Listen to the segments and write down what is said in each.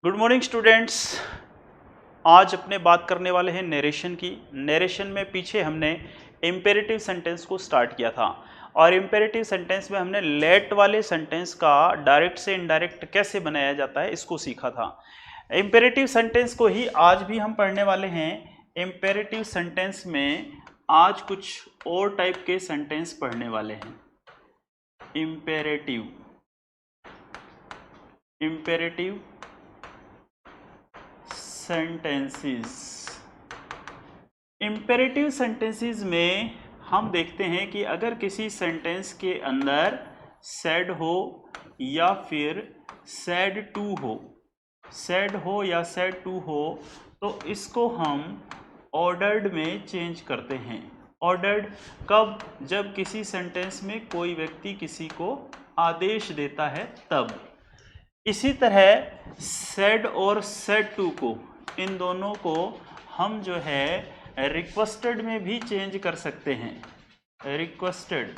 Good morning students. आज अपने बात करने वाले हैं नरेशन की। नरेशन में पीछे हमने इम्पेरेटिव सेंटेंस को स्टार्ट किया था और इम्पेरेटिव सेंटेंस में हमने लेट वाले सेंटेंस का डायरेक्ट से इनडायरेक्ट कैसे बनाया जाता है इसको सीखा था। इम्पेरेटिव सेंटेंस को ही आज भी हम पढ़ने वाले हैं। इम्पेरेटिव सेंटेंस में आज कुछ और टाइप के सेंटेंस पढ़ने वाले हैं। Imperative sentences. इम्पेरेटिव सेंटेंसेस में हम देखते हैं कि अगर किसी सेंटेंस के अंदर सेड हो या फिर सेड टू या सेड टू हो तो इसको हम ऑर्डर्ड में चेंज करते हैं। ऑर्डर्ड कब? जब किसी सेंटेंस में कोई व्यक्ति किसी को आदेश देता है तब। इसी तरह सेड और सेड टू को, इन दोनों को हम जो है रिक्वेस्टेड में भी चेंज कर सकते हैं। रिक्वेस्टेड,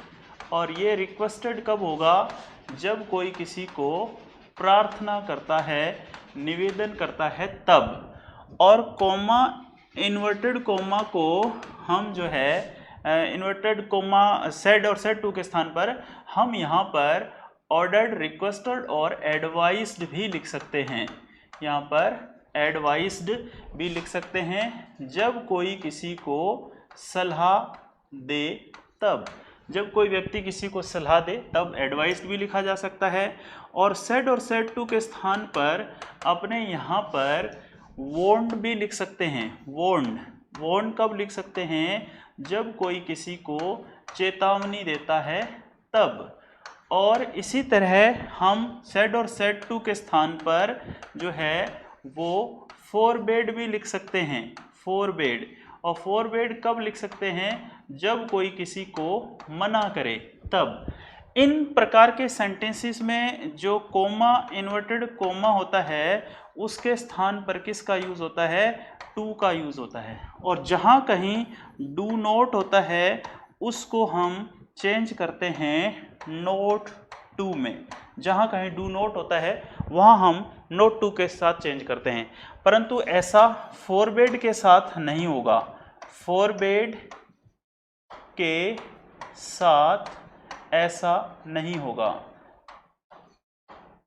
और ये रिक्वेस्टेड कब होगा? जब कोई किसी को प्रार्थना करता है, निवेदन करता है तब। और कोमा, इन्वर्टेड कोमा को हम जो है इन्वर्टेड कोमा सेड और सेड टू के स्थान पर हम यहाँ पर ऑर्डर्ड, रिक्वेस्टेड और एडवाइस्ड भी लिख सकते हैं। यहाँ पर एडवाइस्ड भी लिख सकते हैं जब कोई किसी को सलाह दे तब। जब कोई व्यक्ति किसी को सलाह दे तब एडवाइस्ड भी लिखा जा सकता है। और सेड टू के स्थान पर अपने यहाँ पर वॉर्न्ड भी लिख सकते हैं। वॉर्न्ड कब लिख सकते हैं? जब कोई किसी को चेतावनी देता है तब। और इसी तरह हम सेड और सेड टू के स्थान पर जो है वो फोरबेड भी लिख सकते हैं। फोरबेड, और फोरबेड कब लिख सकते हैं? जब कोई किसी को मना करे तब। इन प्रकार के सेंटेंसेस में जो कोमा, इन्वर्टेड कोमा होता है उसके स्थान पर किसका यूज होता है? टू का यूज होता है। और जहाँ कहीं डू नॉट होता है उसको हम चेंज करते हैं नोट टू में। जहाँ कहीं डू नॉट होता है वहाँ हम नोट टू के साथ चेंज करते हैं, परंतु ऐसा फोरबेड के साथ नहीं होगा। फोरबेड के साथ ऐसा नहीं होगा।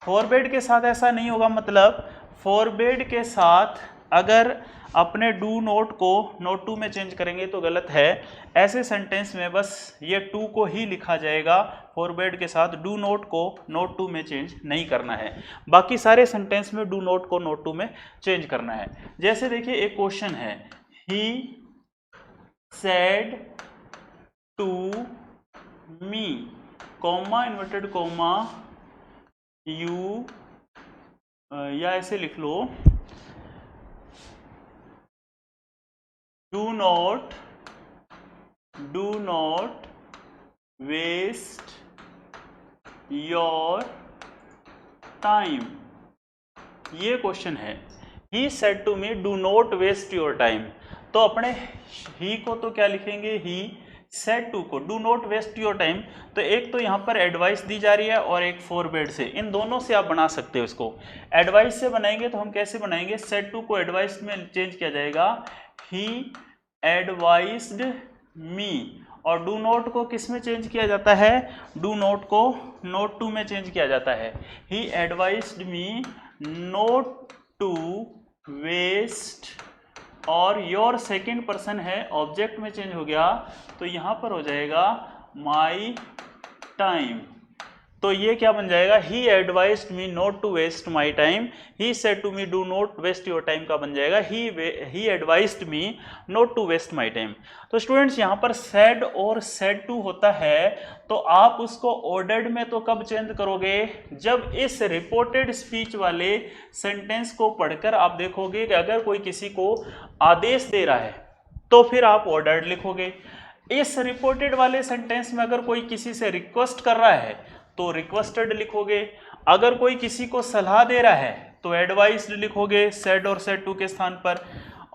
फोरबेड के साथ ऐसा नहीं होगा मतलब फोरबेड के साथ अगर अपने डू नोट को नोट टू में चेंज करेंगे तो गलत है। ऐसे सेंटेंस में बस ये टू को ही लिखा जाएगा। फोरबेड के साथ डू नोट को नोट टू में चेंज नहीं करना है। बाकी सारे सेंटेंस में डू नोट को नोट टू में चेंज करना है। जैसे देखिए एक क्वेश्चन है, he said to me, comma, inverted comma, you, या ऐसे लिख लो, do not waste your time। ये क्वेश्चन है। He said to me do not waste your time। तो अपने he को तो क्या लिखेंगे? He said to को do not waste your time। तो एक तो यहाँ पर एडवाइस दी जा रही है और एक फोरबेड से, इन दोनों से आप बना सकते हो इसको। एडवाइस से बनाएंगे तो हम कैसे बनाएंगे? said to को एडवाइस में चेंज किया जाएगा ही एडवाइस्ड मी। और डू नोट को किस में चेंज किया जाता है? डू नोट को नोट टू में चेंज किया जाता है। He advised me not to waste, और योर सेकेंड पर्सन है, ऑब्जेक्ट में चेंज हो गया तो यहाँ पर हो जाएगा माई टाइम। तो ये क्या बन जाएगा? He advised me not to waste my time. He said to me do not waste your time का बन जाएगा he advised me not to waste my time. तो स्टूडेंट्स यहाँ पर सेड और सेड टू होता है तो आप उसको ऑर्डर्ड में तो कब चेंज करोगे? जब इस रिपोर्टेड स्पीच वाले सेंटेंस को पढ़कर आप देखोगे कि अगर कोई किसी को आदेश दे रहा है तो फिर आप ऑर्डर्ड लिखोगे। इस रिपोर्टेड वाले सेंटेंस में अगर कोई किसी से रिक्वेस्ट कर रहा है तो रिक्वेस्टेड लिखोगे। अगर कोई किसी को सलाह दे रहा है तो एडवाइस्ड लिखोगे सेड और सेड टू के स्थान पर।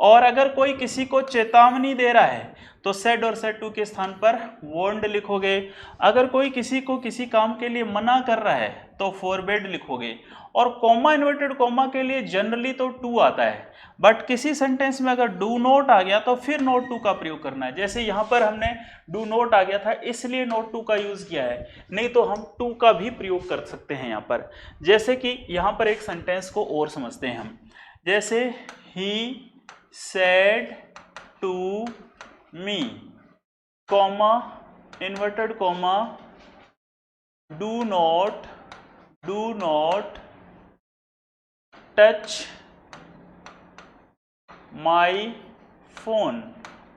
और अगर कोई किसी को चेतावनी दे रहा है तो सेड और सेड टू के स्थान पर वार्नड लिखोगे। अगर कोई किसी को किसी काम के लिए मना कर रहा है तो फॉरबिड लिखोगे। और कॉमा इन्वर्टेड कॉमा के लिए जनरली तो टू आता है, बट किसी सेंटेंस में अगर डू नॉट आ गया तो फिर नोट टू का प्रयोग करना है। जैसे यहाँ पर हमने डू नॉट आ गया था इसलिए नोट टू का यूज किया है, नहीं तो हम टू का भी प्रयोग कर सकते हैं यहाँ पर। जैसे कि यहाँ पर एक सेंटेंस को और समझते हैं हम, जैसे he said to me comma inverted comma do not touch my phone.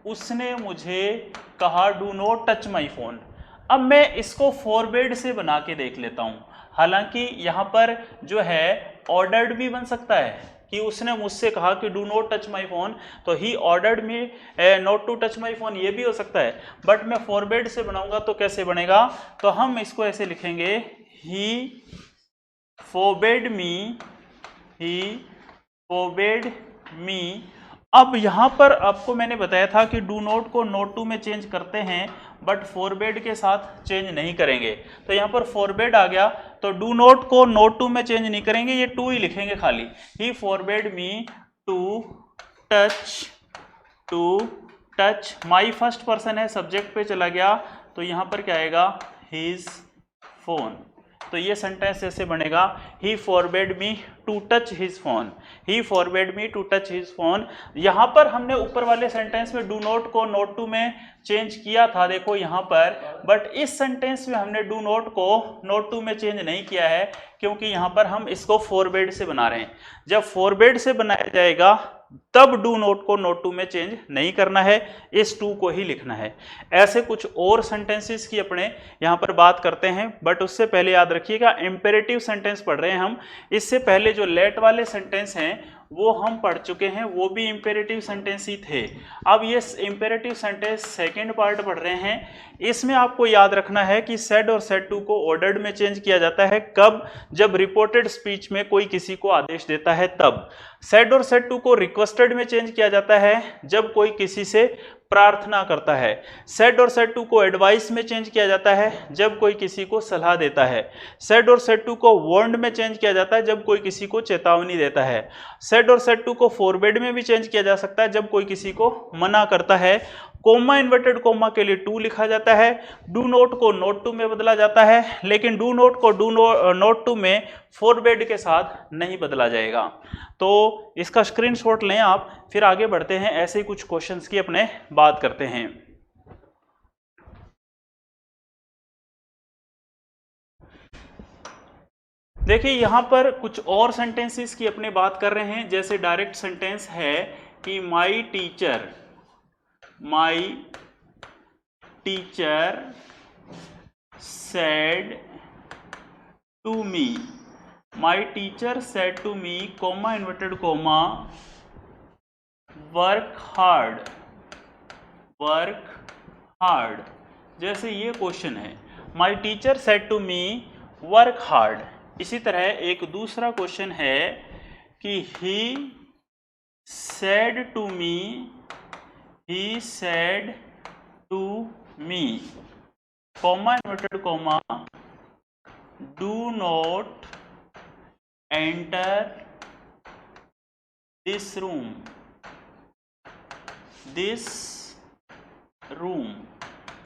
उसने मुझे कहा do not touch my phone. अब मैं इसको फॉरबिड से बना के देख लेता हूं। हालांकि यहां पर जो है ऑर्डर्ड भी बन सकता है कि उसने मुझसे कहा कि do not touch my phone, तो he ordered me not to touch my phone, ये भी हो सकता है। बट मैं फॉरबिड से बनाऊंगा तो कैसे बनेगा, तो हम इसको ऐसे लिखेंगे ही फोरबिड मी। अब यहां पर आपको मैंने बताया था कि डू नॉट को नोट टू में चेंज करते हैं बट फॉरबिड के साथ चेंज नहीं करेंगे। तो यहाँ पर फॉरबिड आ गया तो डू नॉट को नोट टू में चेंज नहीं करेंगे, ये टू ही लिखेंगे खाली। He forbid me to touch my first person है, सब्जेक्ट पे चला गया तो यहाँ पर क्या आएगा हिज फोन। तो ये सेंटेंस ऐसे बनेगा he forbid me to touch his phone, he forbid me to touch his phone. यहाँ पर हमने ऊपर वाले सेंटेंस में डू नॉट को नोट टू में चेंज किया था, देखो यहाँ पर, बट इस सेंटेंस में हमने डू नॉट को नोट टू में चेंज नहीं किया है क्योंकि यहाँ पर हम इसको फॉरबिड से बना रहे हैं। जब फॉरबिड से बनाया जाएगा तब डू नोट को नोट टू में चेंज नहीं करना है, इस टू को ही लिखना है। ऐसे कुछ और सेंटेंसेस की अपने यहाँ पर बात करते हैं, बट उससे पहले याद रखिएगा इंपेरेटिव सेंटेंस पढ़ रहे हैं हम। इससे पहले जो लेट वाले सेंटेंस हैं वो हम पढ़ चुके हैं, वो भी इंपेरेटिव सेंटेंस ही थे। अब ये इंपेरेटिव सेंटेंस सेकंड पार्ट पढ़ रहे हैं। इसमें आपको याद रखना है कि सेड और सेड टू को ऑर्डर्ड में चेंज किया जाता है कब, जब रिपोर्टेड स्पीच में कोई किसी को आदेश देता है तब। सेड और सेड टू को रिक्वेस्टेड में चेंज किया जाता है जब कोई किसी से प्रार्थना करता है। सेड और सेड टू को एडवाइस में चेंज किया जाता है जब कोई किसी को सलाह देता है। सेड और सेड टू को वार्नड में चेंज किया जाता है जब कोई किसी को चेतावनी देता है। सेड और सेड टू को फॉरबिड में भी चेंज किया जा सकता है जब कोई किसी को मना करता है। कोमा इन्वर्टेड कोमा के लिए टू लिखा जाता है। डू नोट को नोट टू में बदला जाता है, लेकिन डू नोट को नोट टू में फॉरबिड के साथ नहीं बदला जाएगा। तो इसका स्क्रीनशॉट लें आप, फिर आगे बढ़ते हैं, ऐसे ही कुछ क्वेश्चंस की अपने बात करते हैं। देखिए यहाँ पर कुछ और सेंटेंसेस की अपने बात कर रहे हैं। जैसे डायरेक्ट सेंटेंस है कि my teacher said to me, my teacher said to me, comma inverted comma, work hard. जैसे ये क्वेश्चन है my teacher said to me work hard. इसी तरह एक दूसरा क्वेश्चन है कि he said to me, comma inverted comma, do not enter this room.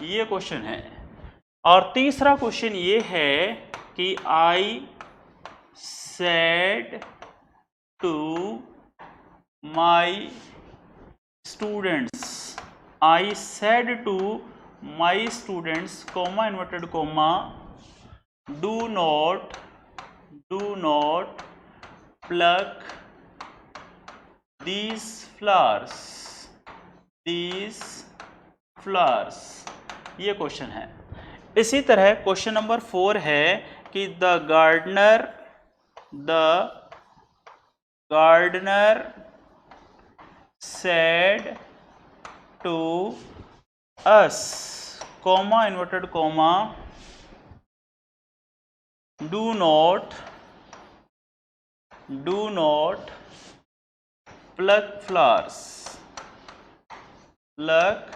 ये क्वेश्चन है। और तीसरा क्वेश्चन ये है कि I said to my students, comma inverted comma, do not pluck these flowers। ये क्वेश्चन है। इसी तरह क्वेश्चन नंबर 4 है कि the gardener said to us, comma inverted comma, do not pluck flowers, pluck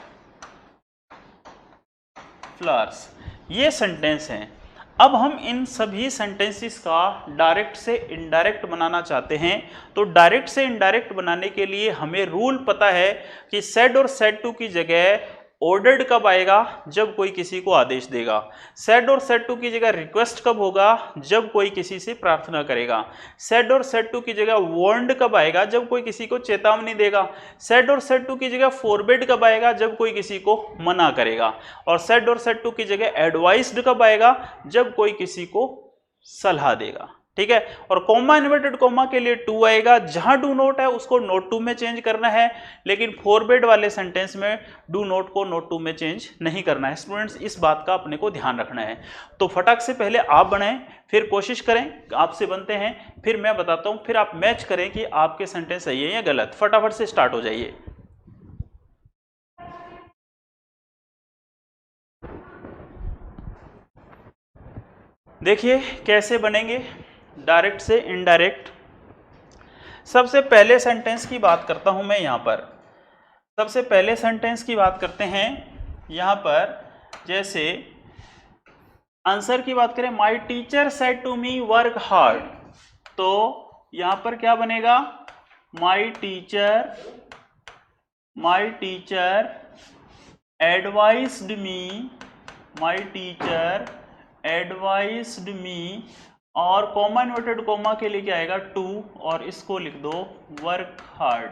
flowers, ये सेंटेंस हैं। अब हम इन सभी सेंटेंसेस का डायरेक्ट से इनडायरेक्ट बनाना चाहते हैं। तो डायरेक्ट से इनडायरेक्ट बनाने के लिए हमें रूल पता है कि सेड और सेड टू की जगह ऑर्डर्ड कब आएगा, जब कोई किसी को आदेश देगा। सेड और सेड टू की जगह रिक्वेस्ट कब होगा, जब कोई किसी से प्रार्थना करेगा। सेड और सेड टू की जगह वार्न्ड कब आएगा, जब कोई किसी को चेतावनी देगा। सेड और सेड टू की जगह फॉरबिड कब आएगा, जब कोई किसी को मना करेगा। और सेड और सेड टू की जगह एडवाइस्ड कब आएगा, जब कोई किसी को सलाह देगा। ठीक है। और कॉमा इन्वर्टेड कॉमा के लिए टू आएगा, जहां डू नॉट है उसको नोट टू में चेंज करना है, लेकिन फॉरबिड वाले सेंटेंस में डू नॉट को नोट टू में चेंज नहीं करना है। स्टूडेंट्स, इस बात का अपने को ध्यान रखना है। तो फटाक से पहले आप बनाएं, फिर कोशिश करें, आपसे बनते हैं, फिर मैं बताता हूं, फिर आप मैच करें कि आपके सेंटेंस सही है या गलत। फटाफट से स्टार्ट हो जाइए। देखिए कैसे बनेंगे डायरेक्ट से इनडायरेक्ट। सबसे पहले सेंटेंस की बात करता हूं मैं यहां पर। सबसे पहले सेंटेंस की बात करते हैं यहां पर। जैसे आंसर की बात करें, my teacher said to me work hard, तो यहां पर क्या बनेगा, माय टीचर एडवाइस्ड मी, और कॉमा इन्वर्टेड कॉमा के लिए क्या आएगा, टू, और इसको लिख दो वर्क हार्ड।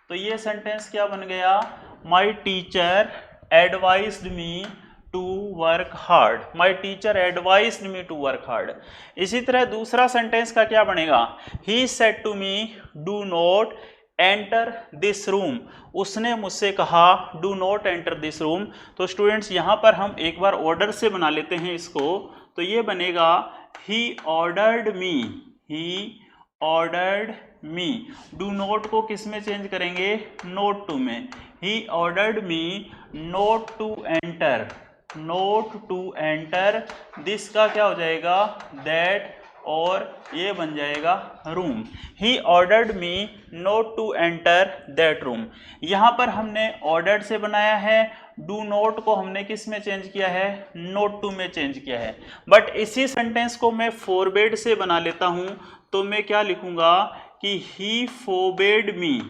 तो ये सेंटेंस क्या बन गया, my teacher advised me to work hard. My teacher advised me to work hard. इसी तरह दूसरा सेंटेंस का क्या बनेगा, he said to me do not enter this room, उसने मुझसे कहा do not enter this room. तो स्टूडेंट्स यहाँ पर हम एक बार ऑर्डर से बना लेते हैं इसको। तो ये बनेगा he ordered me. Do not को किस में चेंज करेंगे, नोट टू में। He ordered me not to enter this का क्या हो जाएगा, दैट, और ये बन जाएगा room. He ordered me not to enter that room. यहाँ पर हमने ऑर्डर्ड से बनाया है, डू नोट को हमने किस में चेंज किया है, नोट टू में चेंज किया है। बट इसी सेंटेंस को मैं फॉरबिड से बना लेता हूँ, तो मैं क्या लिखूंगा कि ही फोरबेड मी।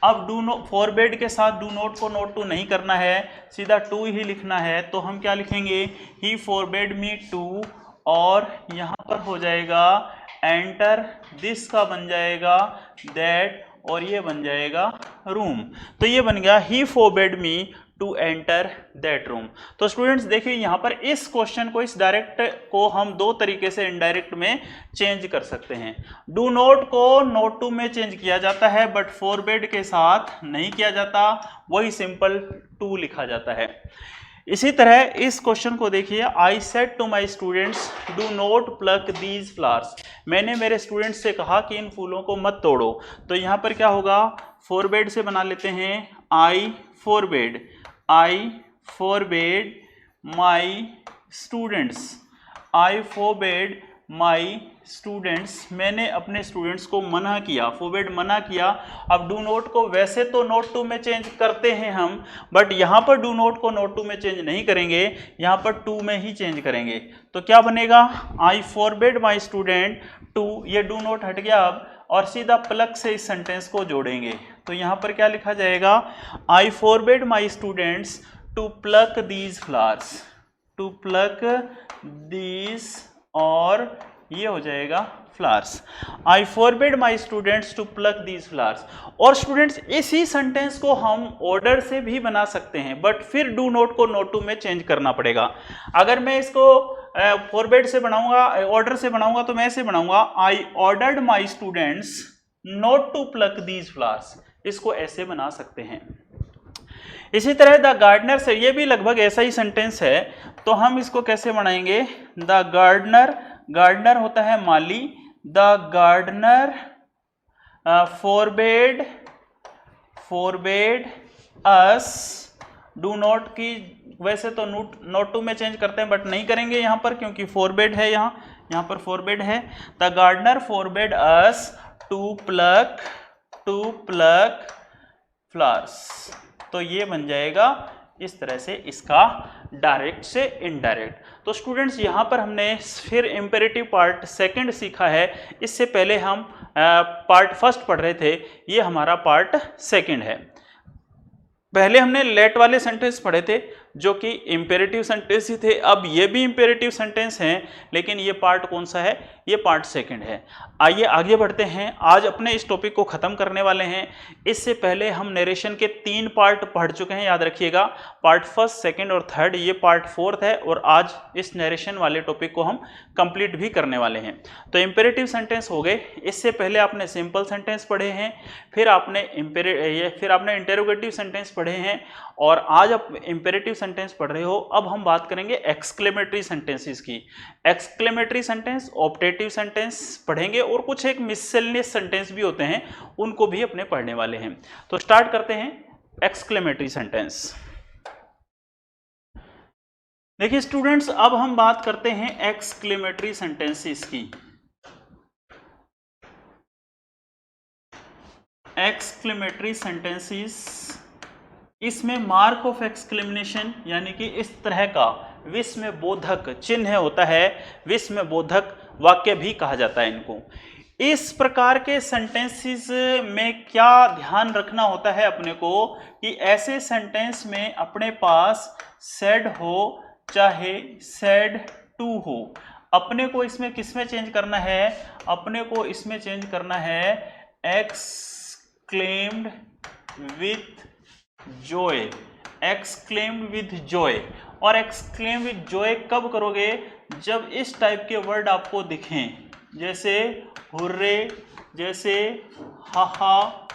अब डू नोट, फॉरबिड के साथ डू नोट को नोट टू नहीं करना है, सीधा टू ही लिखना है। तो हम क्या लिखेंगे, ही फॉरबिड मी टू, और यहाँ पर हो जाएगा एंटर, दिस का बन जाएगा दैट, और ये बन जाएगा रूम। तो ये बन गया he forbid me to enter that room. तो स्टूडेंट्स देखिए यहाँ पर इस क्वेश्चन को, इस डायरेक्ट को हम दो तरीके से इनडायरेक्ट में चेंज कर सकते हैं। डू नोट को नोट टू में चेंज किया जाता है, बट फॉरबिड के साथ नहीं किया जाता, वही सिंपल टू लिखा जाता है। इसी तरह इस क्वेश्चन को देखिए, I said to my students do not pluck these flowers, मैंने मेरे स्टूडेंट्स से कहा कि इन फूलों को मत तोड़ो। तो यहाँ पर क्या होगा, फॉरबिड से बना लेते हैं, आई फोरबिड माई स्टूडेंट्स, मैंने अपने स्टूडेंट्स को मना किया, फोरबिड मना किया। अब डू नोट को वैसे तो नोट टू में चेंज करते हैं हम, बट यहाँ पर डू नोट को नोट टू में चेंज नहीं करेंगे, यहाँ पर टू में ही चेंज करेंगे। तो क्या बनेगा, आई फोरबिड माई स्टूडेंट टू, ये डू नोट हट गया अब, और सीधा प्लक से इस सेंटेंस को जोड़ेंगे। तो यहाँ पर क्या लिखा जाएगा, I forbid my students to pluck these flowers, और ये हो जाएगा flowers. I forbid my students to pluck these flowers. और स्टूडेंट्स इसी सेंटेंस को हम ऑर्डर से भी बना सकते हैं, बट फिर डू नोट को नोट टू में चेंज करना पड़ेगा। अगर मैं इसको फॉरबिड से बनाऊंगा, ऑर्डर से बनाऊंगा, तो मैं ऐसे बनाऊंगा, I ordered my students not to pluck these flowers, इसको ऐसे बना सकते हैं। इसी तरह द गार्डनर से, ये भी लगभग ऐसा ही सेंटेंस है, तो हम इसको कैसे बनाएंगे, द गार्डनर होता है माली, the gardener forbade us, do not की वैसे तो नोट टू में चेंज करते हैं, बट नहीं करेंगे यहाँ पर क्योंकि फोरबेड है यहाँ, यहाँ पर फोरबेड है, the gardener forbade us to pluck flowers. तो ये बन जाएगा इस तरह से इसका डायरेक्ट से इनडायरेक्ट। तो स्टूडेंट्स यहाँ पर हमने फिर इम्पेरेटिव पार्ट सेकंड सीखा है। इससे पहले हम पार्ट फर्स्ट पढ़ रहे थे, ये हमारा पार्ट सेकंड है। पहले हमने लेट वाले सेंटेंस पढ़े थे जो कि इम्पेरेटिव सेंटेंस ही थे, अब ये भी इम्पेरेटिव सेंटेंस हैं, लेकिन ये पार्ट कौन सा है, ये पार्ट सेकंड है। आइए आगे बढ़ते हैं, आज अपने इस टॉपिक को ख़त्म करने वाले हैं। इससे पहले हम नरेशन के 3 पार्ट पढ़ चुके हैं, याद रखिएगा, पार्ट फर्स्ट, सेकंड और थर्ड, ये पार्ट फोर्थ है, और आज इस नरेशन वाले टॉपिक को हम कंप्लीट भी करने वाले हैं। तो इम्पेरेटिव सेंटेंस हो गए, इससे पहले आपने सिंपल सेंटेंस पढ़े हैं, फिर आपने इंटेरोगेटिव सेंटेंस पढ़े हैं, और आज आप इम्पेरेटिव सेंटेंस पढ़ रहे हो। अब हम बात करेंगे एक्सक्लेमेटरी सेंटेंसेस की। एक्सक्लेमेटरी सेंटेंस, ऑप्टेटिव सेंटेंस पढ़ेंगे, और कुछ एक मिससेलेनियस सेंटेंस भी होते हैं, उनको भी अपने पढ़ने वाले हैं। तो स्टार्ट करते हैं एक्सक्लेमेटरी सेंटेंस। देखिए स्टूडेंट्स, अब हम बात करते हैं एक्सक्लेमेटरी सेंटेंसेस की। एक्सक्लेमेटरी सेंटेंसेस, इसमें मार्क ऑफ एक्सक्लेमेशन यानी कि इस तरह का विस्मयबोधक चिन्ह होता है, विस्मयबोधक वाक्य भी कहा जाता है इनको। इस प्रकार के सेंटेंसेस में क्या ध्यान रखना होता है अपने को, कि ऐसे सेंटेंस में अपने पास सेड हो चाहे सेड टू हो, अपने को इसमें किसमें चेंज करना है, अपने को इसमें चेंज करना है exclaimed with Joy, exclaimed with Joy. और एक्सक्लेम विथ जॉय कब करोगे, जब इस टाइप के वर्ड आपको दिखें, जैसे हुर्रे, जैसे हाहा,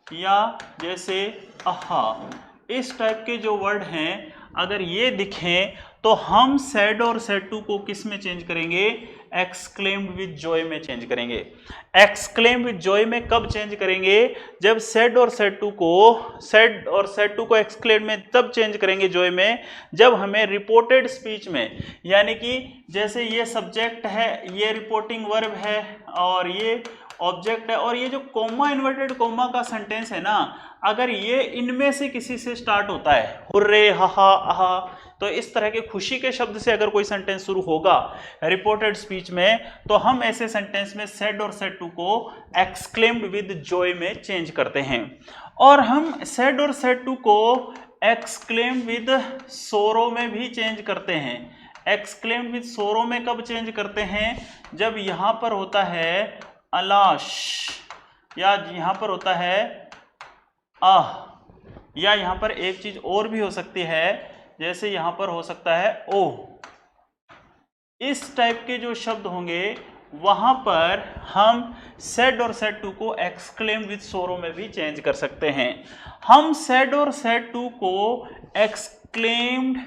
या जैसे आहा। इस टाइप के जो वर्ड हैं अगर ये दिखें तो हम सैड और सैड टू को किस में चेंज करेंगे, एक्सक्लेम्ड विथ जॉय में चेंज करेंगे। एक्सक्लेम्ड विथ जॉय में कब चेंज करेंगे, जब सैड और सैड टू को एक्सक्लेम में तब चेंज करेंगे जॉय में, जब हमें रिपोर्टेड स्पीच में, यानी कि जैसे ये सब्जेक्ट है, ये रिपोर्टिंग वर्ब है, और ये ऑब्जेक्ट है, और ये जो कोमा इन्वर्टेड कोमा का सेंटेंस है ना, अगर ये इनमें से किसी से स्टार्ट होता है, हुर्रे, हाहा, आहा, तो इस तरह के खुशी के शब्द से अगर कोई सेंटेंस शुरू होगा रिपोर्टेड स्पीच में, तो हम ऐसे सेंटेंस में सेड और सेड टू को एक्सक्लेम्ड विद जॉय में चेंज करते हैं। और हम सेड और सेड टू को एक्सक्लेम्ड विद सोरो में भी चेंज करते हैं। एक्सक्लेम्ड विद सोरो में कब चेंज करते हैं, जब यहाँ पर होता है अलाश, या यहाँ पर होता है आह, या यहाँ पर एक चीज और भी हो सकती है, जैसे यहाँ पर हो सकता है ओ। इस टाइप के जो शब्द होंगे वहां पर हम सेड और सेड टू को एक्सक्लेम्ड विथ सोरो में भी चेंज कर सकते हैं। हम सेड और सेड टू को एक्सक्लेम्ड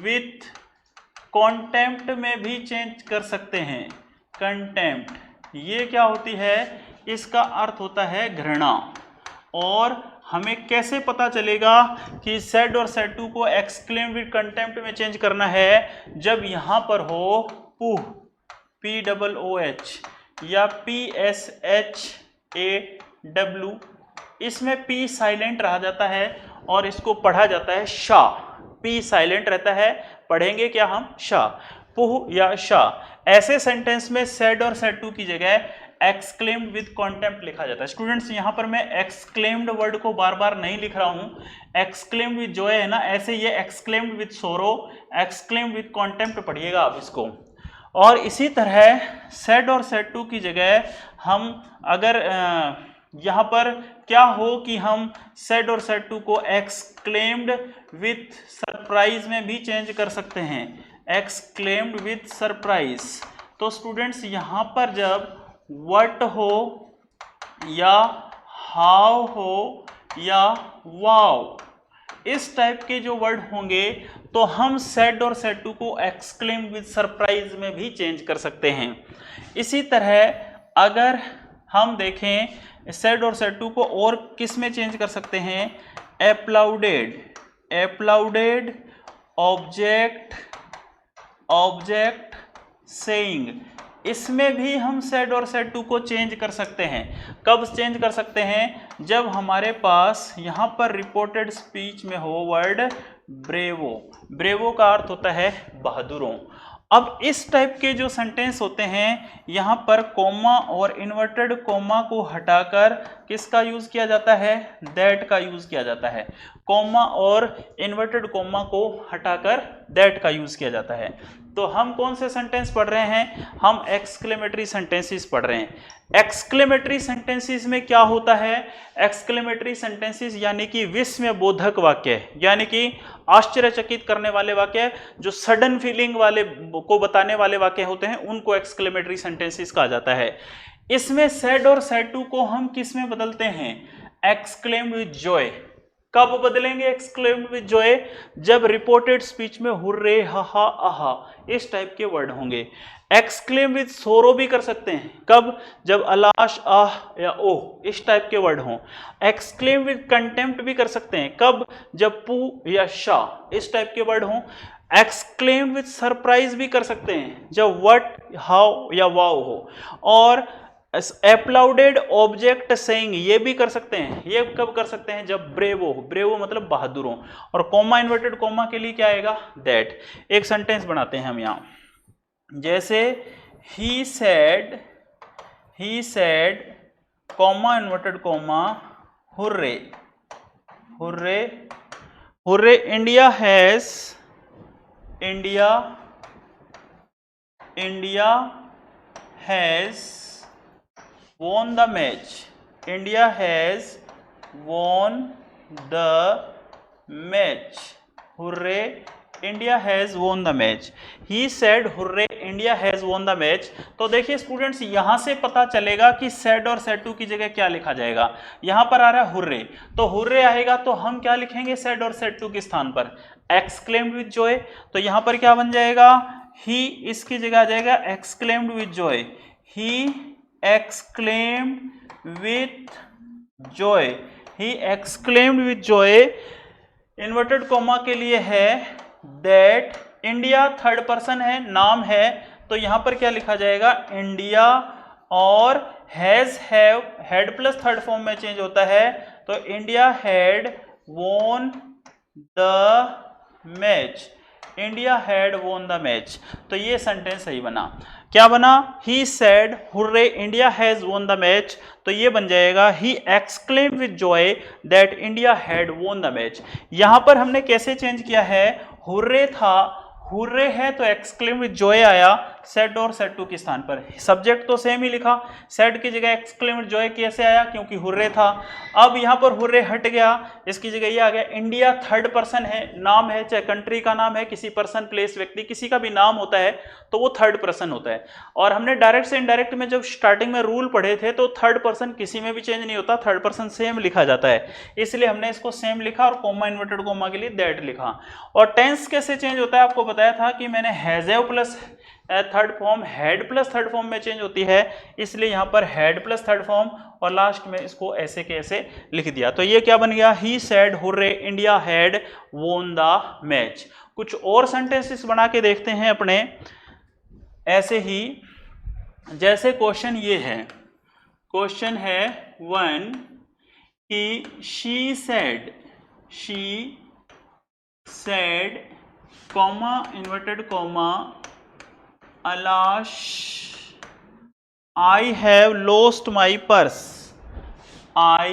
विथ कॉन्टेम्प्ट में भी चेंज कर सकते हैं। कंटेम्प्ट, ये क्या होती है, इसका अर्थ होता है घृणा। और हमें कैसे पता चलेगा कि सेड और सेड टू को एक्सक्लेम्ड विद कंटेम्प्ट में चेंज करना है, जब यहां पर हो पुह, POOH, या PSHAW, इसमें P साइलेंट रह जाता है और इसको पढ़ा जाता है शाह। P साइलेंट रहता है, पढ़ेंगे क्या हम, शाह, पुह या शाह। ऐसे सेंटेंस में सेड और सेड टू की जगह एक्सक्लेम्ड विद कॉन्टेम्प्ट लिखा जाता है। स्टूडेंट्स यहाँ पर मैं एक्सक्लेम्ड वर्ड को बार बार नहीं लिख रहा हूँ, एक्सक्लेम्ड विद जॉय है ना, ऐसे ये एक्सक्लेम्ड विद सोरो, एक्सक्लेम्ड विद कॉन्टेम्प्ट पढ़िएगा आप इसको। और इसी तरह सेड और सेड टू की जगह हम अगर यहाँ पर क्या हो कि हम सेड और सेड टू को एक्सक्लेम्ड विथ सरप्राइज में भी चेंज कर सकते हैं, एक्सक्लेम्ड विथ सरप्राइज। तो स्टूडेंट्स यहाँ पर जब व्हाट हो या हाउ हो या वाव, इस टाइप के जो वर्ड होंगे तो हम सेड और सेड टू को एक्सक्लेम्ड विद सरप्राइज में भी चेंज कर सकते हैं। इसी तरह अगर हम देखें सेड और सेड टू को और किस में चेंज कर सकते हैं, एप्लाउडेड, ऑब्जेक्ट सेइंग, इसमें भी हम सेड और सेड टू को चेंज कर सकते हैं। कब चेंज कर सकते हैं? जब हमारे पास यहाँ पर रिपोर्टेड स्पीच में हो वर्ड ब्रेवो। ब्रेवो का अर्थ होता है बहादुरों। अब इस टाइप के जो सेंटेंस होते हैं यहाँ पर कोमा और इन्वर्टेड कोमा को हटाकर किसका यूज किया जाता है? दैट का यूज किया जाता है। कोमा और इन्वर्टेड कोमा को हटाकर दैट का यूज किया जाता है। तो हम कौन से सेंटेंस पढ़ रहे हैं? हम एक्सक्लेमेटरी सेंटेंसेस पढ़ रहे हैं। एक्सक्लेमेटरी सेंटेंसेस में क्या होता है? एक्सक्लेमेटरी सेंटेंसेस यानी कि विस्मयबोधक वाक्य, यानी कि आश्चर्यचकित करने वाले वाक्य, जो सडन फीलिंग वाले को बताने वाले वाक्य होते हैं, उनको एक्सक्लेमेटरी सेंटेंसेस कहा जाता है। इसमें सैड और सैड टू को हम किस में बदलते हैं? Exclaimed with Joy. कब बदलेंगे एक्सक्लेम्ड विद जॉय? जब रिपोर्टेड स्पीच में हुर्रे, हा हा आहा इस टाइप के वर्ड होंगे। एक्सक्लेम विद सोरो भी कर सकते हैं। कब? जब अलाश, आह या ओह इस टाइप के वर्ड हों। एक्सक्लेम विद कंटेम्प्ट भी कर सकते हैं। कब? जब पू या शाह इस टाइप के वर्ड हों। एक्सक्लेम विद सरप्राइज भी कर सकते हैं जब व्हाट, हाउ या वाओ हो। और एप्लाउडेड ऑब्जेक्ट सेइंग ये भी कर सकते हैं। ये कब कर सकते हैं? जब ब्रेवो। ब्रेवो मतलब बहादुरों। और कोमा इन्वर्टेड कोमा के लिए क्या आएगा? दैट। एक सेंटेंस बनाते हैं हम यहाँ, जैसे he said coma inverted coma hurray, hurray, hurray India has won the match. India has won the match. Hooray! India has won the match. He said, "Hooray! India has won the match." तो देखिए students, यहां से पता चलेगा कि said और said to की जगह क्या लिखा जाएगा। यहां पर आ रहा है हुर्रे, तो हुर्रे आएगा तो हम क्या लिखेंगे said और said to के स्थान पर? exclaimed with joy। तो यहां पर क्या बन जाएगा? he इसकी जगह आ जाएगा exclaimed with joy। he exclaimed with joy। he exclaimed with joy। Inverted coma के लिए है that। इंडिया थर्ड पर्सन है, नाम है, तो यहां पर क्या लिखा जाएगा? इंडिया। और has, have, had plus third form में चेंज होता है, तो India had won the match. India had won the match. तो ये सेंटेंस सही बना। क्या बना? He said hurray India has won the match. तो ये बन जाएगा he exclaimed with Joy that India had won the match. यहां पर हमने कैसे चेंज किया है? हुर्रे था, हुर्रे है तो एक्सक्लेम विद जॉय आया सेड और सेड टू के स्थान पर। सब्जेक्ट तो सेम ही लिखा, सेड की जगह एक्सक्लेम विद जॉय कैसे आया? क्योंकि हुर्रे था। अब यहां पर हुर्रे हट गया, इसकी जगह ये आ गया इंडिया थर्ड पर्सन है, नाम है, चाहे कंट्री का नाम है, किसी पर्सन, प्लेस, व्यक्ति, किसी का भी नाम होता है तो वो थर्ड पर्सन होता है। और हमने डायरेक्ट से इनडायरेक्ट में जब स्टार्टिंग में रूल पढ़े थे तो थर्ड पर्सन किसी में भी चेंज नहीं होता, थर्ड पर्सन सेम लिखा जाता है, इसलिए हमने इसको सेम लिखा और कोमा इन्वर्टेड कोमा के लिए दैट लिखा। और टेंस कैसे चेंज होता है आपको बताया था कि मैंने has plus third form, had plus third form में चेंज होती है, इसलिए यहां पर हैड प्लस थर्ड फॉर्म और लास्ट में इसको ऐसे के ऐसे लिख दिया। तो ये क्या बन गया? He said hurray India had won the match. कुछ और सेंटेंसेस बना के देखते हैं अपने ऐसे ही। जैसे क्वेश्चन ये है, क्वेश्चन है 1 कि she said comma inverted comma alas I have lost my purse। I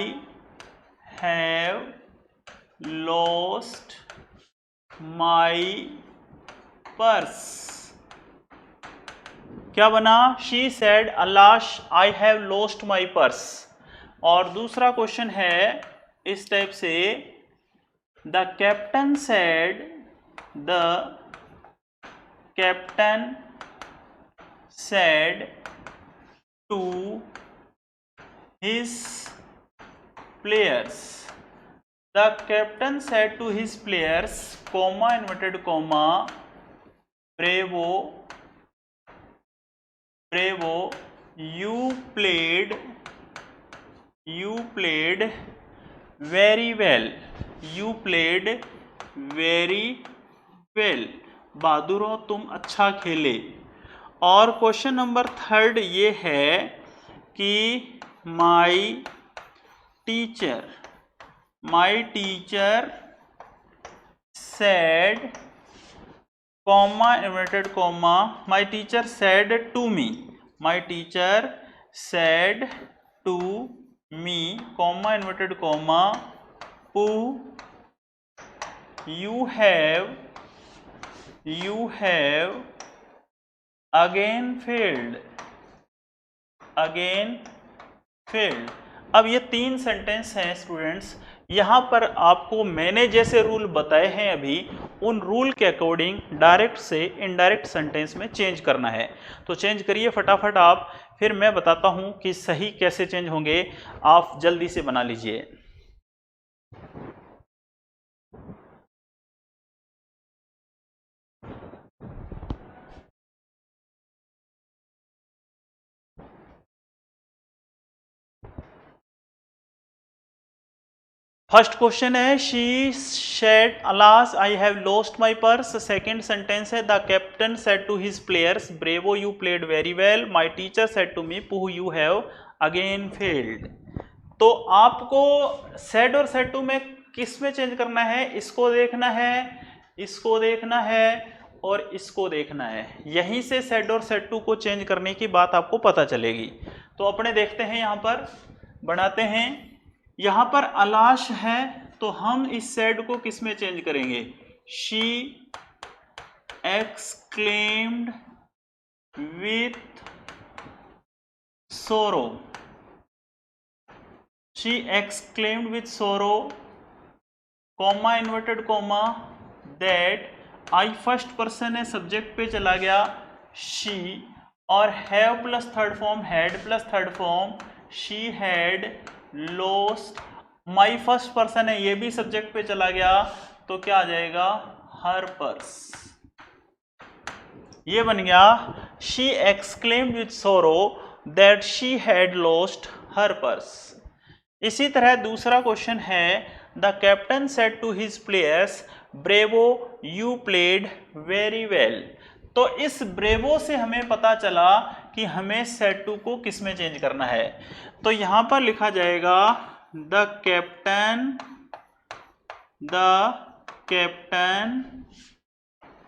have lost my purse। क्या बना? She said Alash I have lost my purse। और दूसरा क्वेश्चन है इस टाइप से, The captain said to his players। The captain said to his players, comma inverted comma, bravo, you played very well। You played very well। बहादुरों तुम अच्छा खेले। और question number 3 ये है कि my teacher said, comma, inverted comma, my teacher said to me, comma, inverted comma, Pooh, you have again failed. अब ये 3 sentence हैं स्टूडेंट्स। यहाँ पर आपको मैंने जैसे रूल बताए हैं अभी, उन रूल के अकॉर्डिंग डायरेक्ट से इनडायरेक्ट सेंटेंस में चेंज करना है। तो चेंज करिए फटाफट आप, फिर मैं बताता हूँ कि सही कैसे चेंज होंगे, आप जल्दी से बना लीजिए। फर्स्ट क्वेश्चन है she said alas I have lost my purse. Second sentence है the captain said to his players bravo you played very well. My teacher said to me pooh you have again failed. तो आपको said और said to में किस में change करना है? इसको देखना है, इसको देखना है और इसको देखना है। यहीं से सेड और सेड टू को चेंज करने की बात आपको पता चलेगी। तो अपने देखते हैं, यहाँ पर बनाते हैं। यहाँ पर अलाश है तो हम इस सेड को किस में चेंज करेंगे? शी एक्सक्लेम्ड विथ सोरो, शी एक्सक्लेम्ड विथ सोरो, comma inverted comma, that I first person है, सब्जेक्ट पे चला गया शी, और have plus third form, had plus third form, she had lost. My first person है, ये भी सब्जेक्ट पे चला गया, तो क्या आ जाएगा? Her purse. ये बन गया she exclaimed with sorrow that she had lost her purse. इसी तरह दूसरा क्वेश्चन है the captain said to his players bravo you played very well. तो इस ब्रेवो से हमें पता चला कि हमें सेड टू को किस में चेंज करना है। तो यहां पर लिखा जाएगा द कैप्टन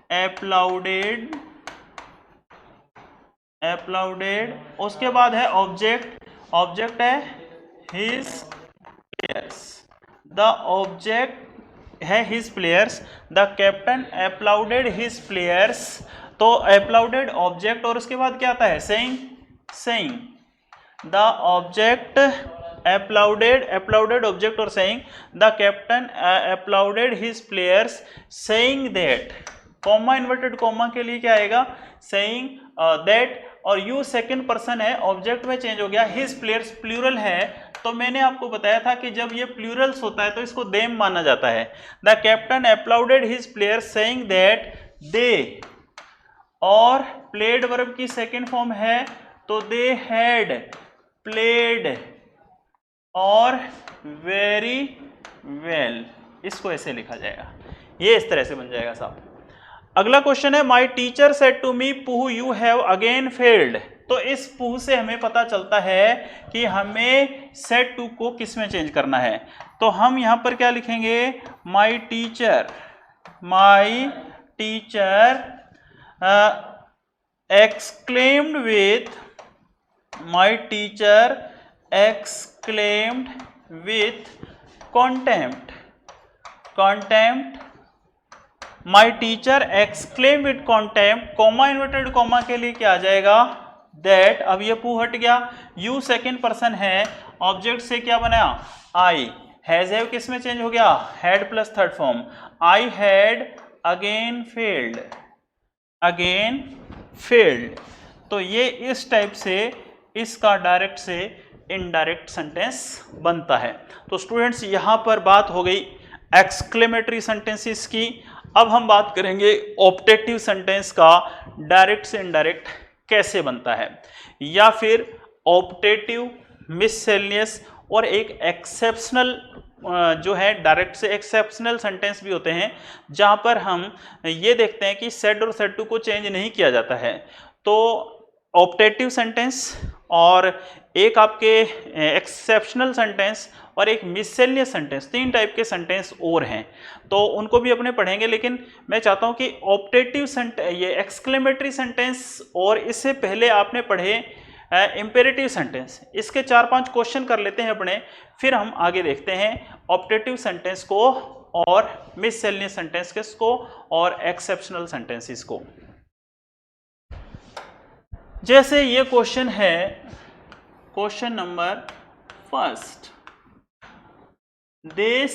applauded, उसके बाद है ऑब्जेक्ट है हिज प्लेयर्स, द ऑब्जेक्ट है his players, the captain applauded his players. तो applauded ऑब्जेक्ट और उसके बाद क्या आता है? saying, the object applauded object और saying, the captain applauded his players saying that, comma inverted comma के लिए क्या आएगा? saying that, और यू सेकंड पर्सन है, ऑब्जेक्ट में चेंज हो गया, हिज प्लेयर्स प्लूरल है। तो मैंने आपको बताया था कि जब ये प्लूरल्स होता है तो इसको देम माना जाता है। The captain applauded his players saying that दे, और प्लेड वर्ब की सेकेंड फॉर्म है तो दे हैड प्लेड और वेरी वेल। इसको ऐसे लिखा जाएगा, ये इस तरह से बन जाएगा साहब। अगला क्वेश्चन है my teacher said to me pooh you have again failed. तो इस पुह से हमें पता चलता है कि हमें सेड टू को किस में चेंज करना है। तो हम यहां पर क्या लिखेंगे? My teacher exclaimed with contempt, my teacher exclaimed with contempt, comma inverted comma के लिए क्या आ जाएगा? दैट। अब ये पू हट गया, यू सेकेंड पर्सन है, ऑब्जेक्ट से क्या बना? आई, हैज हैव किस में चेंज हो गया? Had plus third form, I had again failed. तो ये इस टाइप से इसका डायरेक्ट से इनडायरेक्ट सेंटेंस बनता है। तो स्टूडेंट्स यहाँ पर बात हो गई एक्सक्लेमेटरी सेंटेंसेस की। अब हम बात करेंगे ऑप्टेटिव सेंटेंस का डायरेक्ट से इनडायरेक्ट कैसे बनता है, या फिर ऑप्टेटिव, मिससेलेनियस और एक एक्सेप्शनल जो है डायरेक्ट से एक्सेप्शनल सेंटेंस भी होते हैं, जहां पर हम ये देखते हैं कि सेड और सेड टू को चेंज नहीं किया जाता है। तो ऑप्टेटिव सेंटेंस और एक आपके एक्सेप्शनल सेंटेंस और एक मिससेलियस सेंटेंस, 3 टाइप के सेंटेंस और हैं, तो उनको भी अपने पढ़ेंगे। लेकिन मैं चाहता हूं कि ऑप्टेटिव सेंटेंस, ये एक्सक्लेमेटरी सेंटेंस और इससे पहले आपने पढ़े इंपेरेटिव सेंटेंस, इसके 4-5 क्वेश्चन कर लेते हैं अपने, फिर हम आगे देखते हैं ऑप्टेटिव सेंटेंस को और मिससेलियस सेंटेंस को और एक्सेप्शनल सेंटेंसेस को। जैसे ये क्वेश्चन है, question number 1, they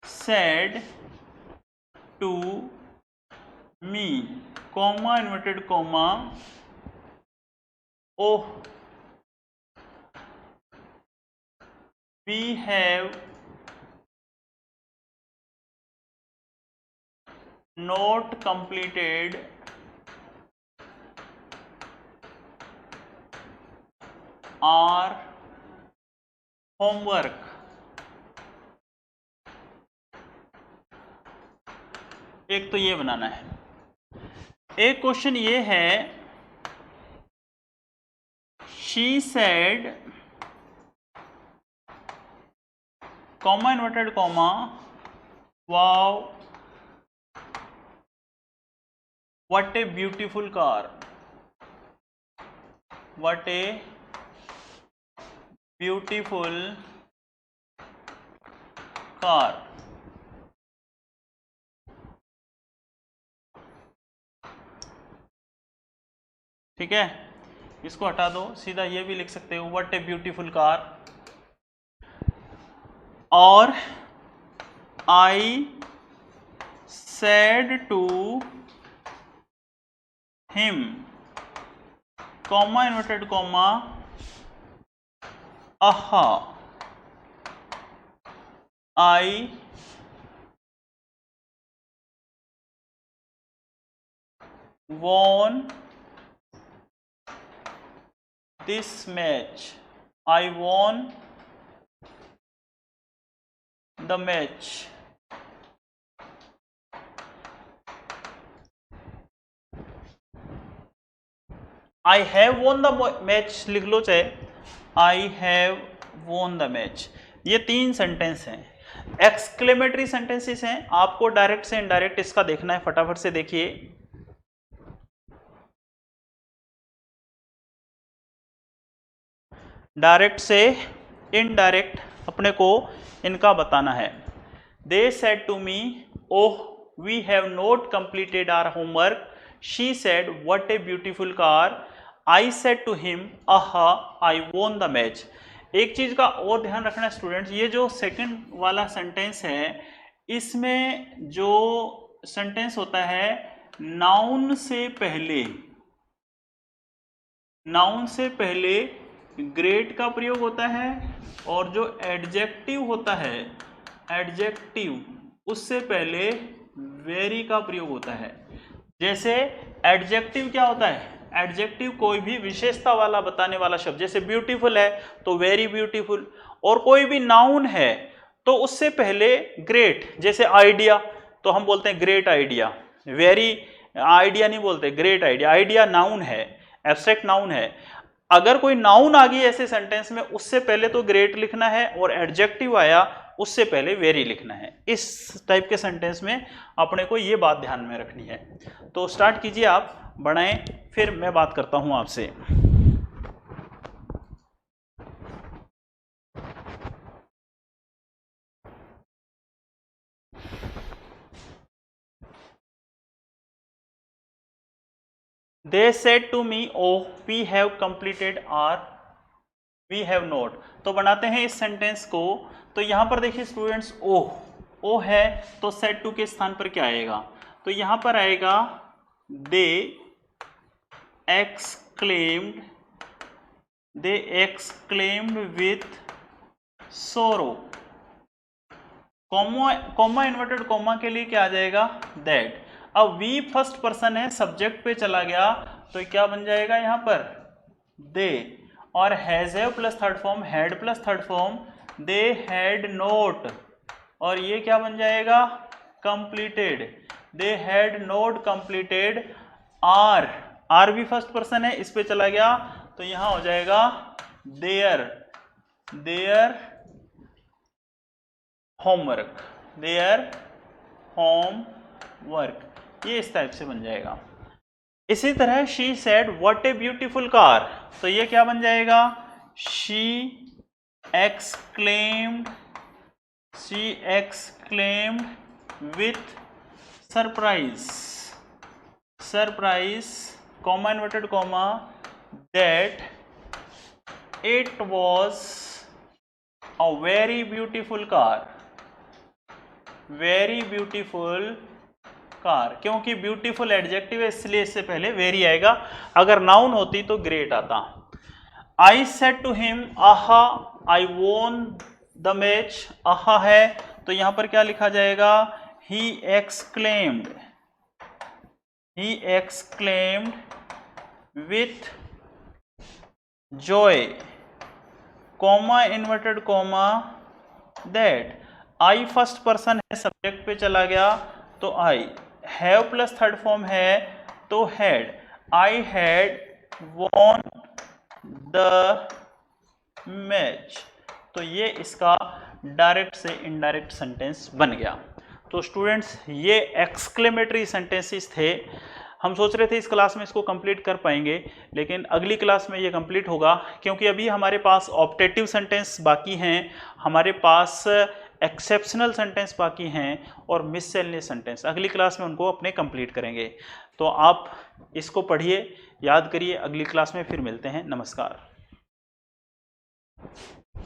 said to me, comma inverted comma, oh we have not completed our homework। एक तो ये बनाना है। एक क्वेश्चन ये है, she said, comma inverted comma, wow what a beautiful car, what a beautiful car। ठीक है, इसको हटा दो, सीधा ये भी लिख सकते हो व्हाट ए ब्यूटीफुल कार। और I said to him, comma inverted comma, aha I won this match, I won the match। I have won the match लिख लो, चाहे I have won the match। ये 3 सेंटेंस हैं, exclamatory sentences हैं। आपको direct से indirect इसका देखना है, फटाफट से देखिए। डायरेक्ट से इनडायरेक्ट अपने को इनका बताना है। They said to me, oh we have not completed our homework, she said what a beautiful car, I said to him, aha I won the match. एक चीज का और ध्यान रखना स्टूडेंट्स, ये जो सेकंड वाला सेंटेंस है, इसमें जो सेंटेंस होता है नाउन से पहले ग्रेट का प्रयोग होता है, और जो एडजेक्टिव होता है, एडजेक्टिव उससे पहले वेरी का प्रयोग होता है। जैसे एडजेक्टिव क्या होता है, एडजेक्टिव कोई भी विशेषता वाला बताने वाला शब्द, जैसे ब्यूटीफुल है तो वेरी ब्यूटीफुल, और कोई भी नाउन है तो उससे पहले ग्रेट, जैसे आइडिया तो हम बोलते हैं ग्रेट आइडिया, वेरी आइडिया नहीं बोलते, ग्रेट आइडिया। आइडिया नाउन है, एब्स्ट्रैक्ट नाउन है। अगर कोई नाउन आ गई ऐसे सेंटेंस में, उससे पहले तो ग्रेट लिखना है, और एडजेक्टिव आया उससे पहले वेरी लिखना है। इस टाइप के सेंटेंस में अपने को ये बात ध्यान में रखनी है। तो स्टार्ट कीजिए, आप बढ़ाएं, फिर मैं बात करता हूं आपसे। They said to me, oh we have completed our, we have not। तो बनाते हैं इस सेंटेंस को। तो यहां पर देखिए स्टूडेंट्स, ओ है तो सेड टू के स्थान पर क्या आएगा, तो यहां पर आएगा दे exclaimed with sorrow। Comma inverted comma के लिए क्या आ जाएगा, दैट। अब वी फर्स्ट पर्सन है, सब्जेक्ट पे चला गया, तो क्या बन जाएगा यहां पर, दे, और has have plus third form, had plus third form, they had not, और ये क्या बन जाएगा, completed. They had not completed are, are भी फर्स्ट पर्सन है, इस पे चला गया तो यहां हो जाएगा their, their homework, their homework, ये इस टाइप से बन जाएगा। इसी तरह she said what a beautiful car, तो ये क्या बन जाएगा, she exclaimed, she exclaimed with surprise, surprise, comma inverted comma, that it was a very beautiful car, very beautiful car, क्योंकि ब्यूटीफुल एडजेक्टिव है इसलिए इससे पहले वेरी आएगा, अगर नाउन होती तो ग्रेट आता। आई said to him aha I won the match, आहा है तो यहां पर क्या लिखा जाएगा, he exclaimed, he exclaimed with Joy, comma inverted comma, that, I first person है, सब्जेक्ट पे चला गया तो आई, हैव प्लस थर्ड फॉर्म है तो had, I had won the match, तो ये इसका डायरेक्ट से इनडायरेक्ट सेंटेंस बन गया। तो स्टूडेंट्स ये एक्सक्लेमेटरी सेंटेंसेस थे, हम सोच रहे थे इस क्लास में इसको कंप्लीट कर पाएंगे, लेकिन अगली क्लास में ये कंप्लीट होगा, क्योंकि अभी हमारे पास ऑप्टेटिव सेंटेंस बाकी हैं, हमारे पास एक्सेप्शनल सेंटेंस बाकी हैं और मिससेलेनियस सेंटेंस, अगली क्लास में उनको अपने कंप्लीट करेंगे। तो आप इसको पढ़िए, याद करिए, अगली क्लास में फिर मिलते हैं, नमस्कार।